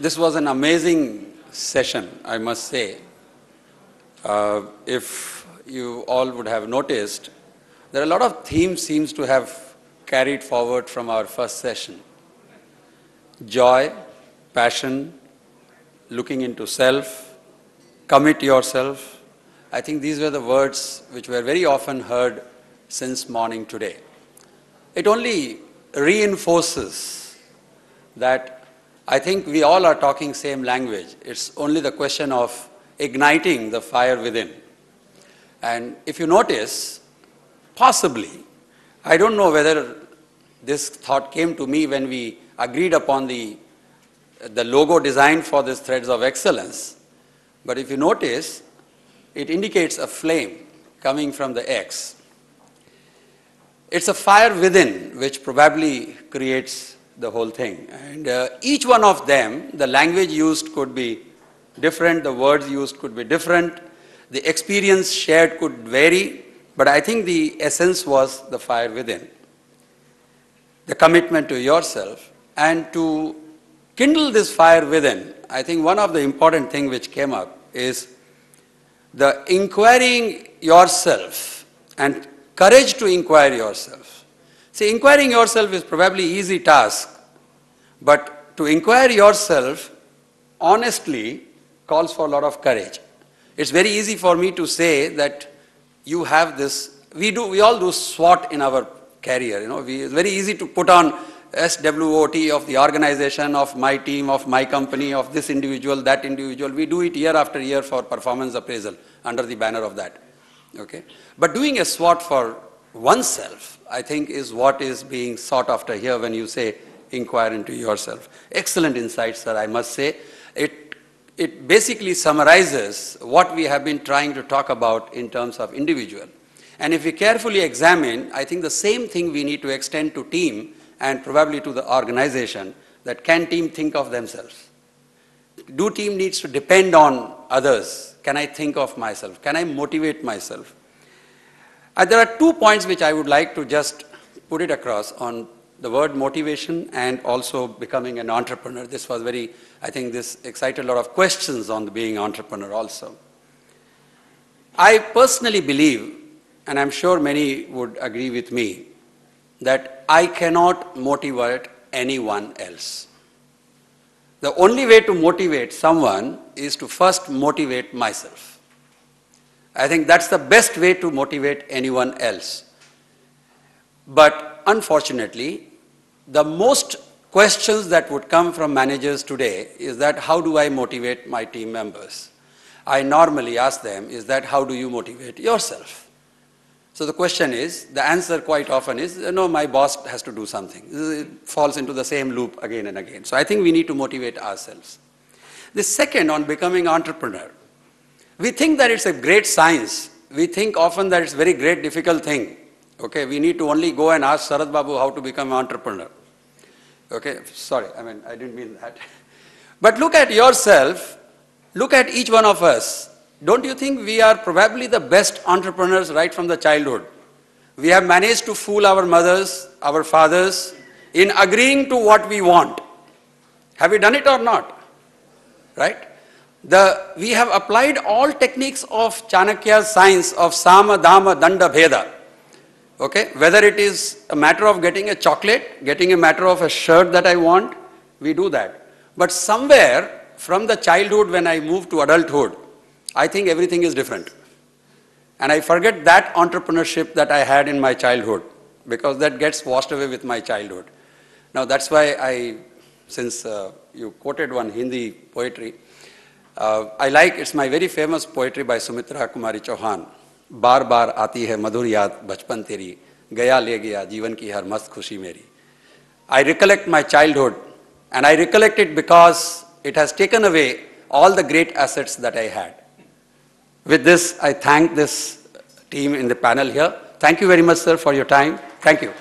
This was an amazing session, I must say. If you all would have noticed, there are a lot of themes seems to have carried forward from our first session. Joy, passion, looking into self, commit yourself. I think these were the words which were very often heard since morning today. It only reinforces that I think we all are talking same language. It's only the question of igniting the fire within. And if you notice, possibly, I don't know whether this thought came to me when we agreed upon the logo design for this Threads of Excellence. But if you notice, it indicates a flame coming from the X. It's a fire within which probably creates the whole thing. And each one of them, the language used could be different, the words used could be different, the experience shared could vary, but I think the essence was the fire within. The commitment to yourself, and to kindle this fire within, I think one of the important things which came up is the inquiring yourself and courage to inquire yourself. See, inquiring yourself is probably an easy task, but to inquire yourself honestly calls for a lot of courage. It's very easy for me to say that you have this, we all do SWOT in our career, it's very easy to put on SWOT of the organization, of my team, of my company, of this individual, that individual. We do it year after year for performance appraisal under the banner of that. Okay? But doing a SWOT for oneself, I think, is what is being sought after here when you say inquire into yourself. Excellent insights, sir, I must say. It basically summarizes what we have been trying to talk about in terms of individual. And if we carefully examine, I think the same thing we need to extend to team and probably to the organization, that can team think of themselves? Do team needs to depend on others? Can I think of myself? Can I motivate myself? There are 2 points which I would like to just put it across on the word motivation and also becoming an entrepreneur. This was very, I think this excited a lot of questions on the being entrepreneur also. I personally believe, and I'm sure many would agree with me, that I cannot motivate anyone else. The only way to motivate someone is to first motivate myself. I think that's the best way to motivate anyone else. But unfortunately, the most questions that would come from managers today is that how do I motivate my team members? I normally ask them is that how do you motivate yourself? So the question is, the answer quite often is, no, my boss has to do something. It falls into the same loop again and again. So I think we need to motivate ourselves. The second, on becoming entrepreneur, we think that it's a great science. We think often that it's a very great difficult thing. Okay, we need to only go and ask Sarath Babu how to become an entrepreneur. Okay, sorry, I didn't mean that. But look at yourself, look at each one of us. Don't you think we are probably the best entrepreneurs right from the childhood? We have managed to fool our mothers, our fathers, in agreeing to what we want. Have we done it or not? Right? We have applied all techniques of Chanakya's science of Sama, Dama, Danda, Bheda. Okay? Whether it is a matter of getting a chocolate, getting a matter of a shirt that I want, we do that. But somewhere from the childhood when I move to adulthood, I think everything is different. And I forget that entrepreneurship that I had in my childhood, because that gets washed away with my childhood. Now that's why since you quoted one Hindi poetry, it's my very famous poetry by Sumitra Kumari Chauhan. बार बार आती है मधुर याद बचपन तेरी गया ले गया जीवन की हर मस्त खुशी मेरी. I recollect my childhood, and I recollect it because it has taken away all the great assets that I had. With this, I thank this team in the panel here. Thank you very much, sir, for your time. Thank you.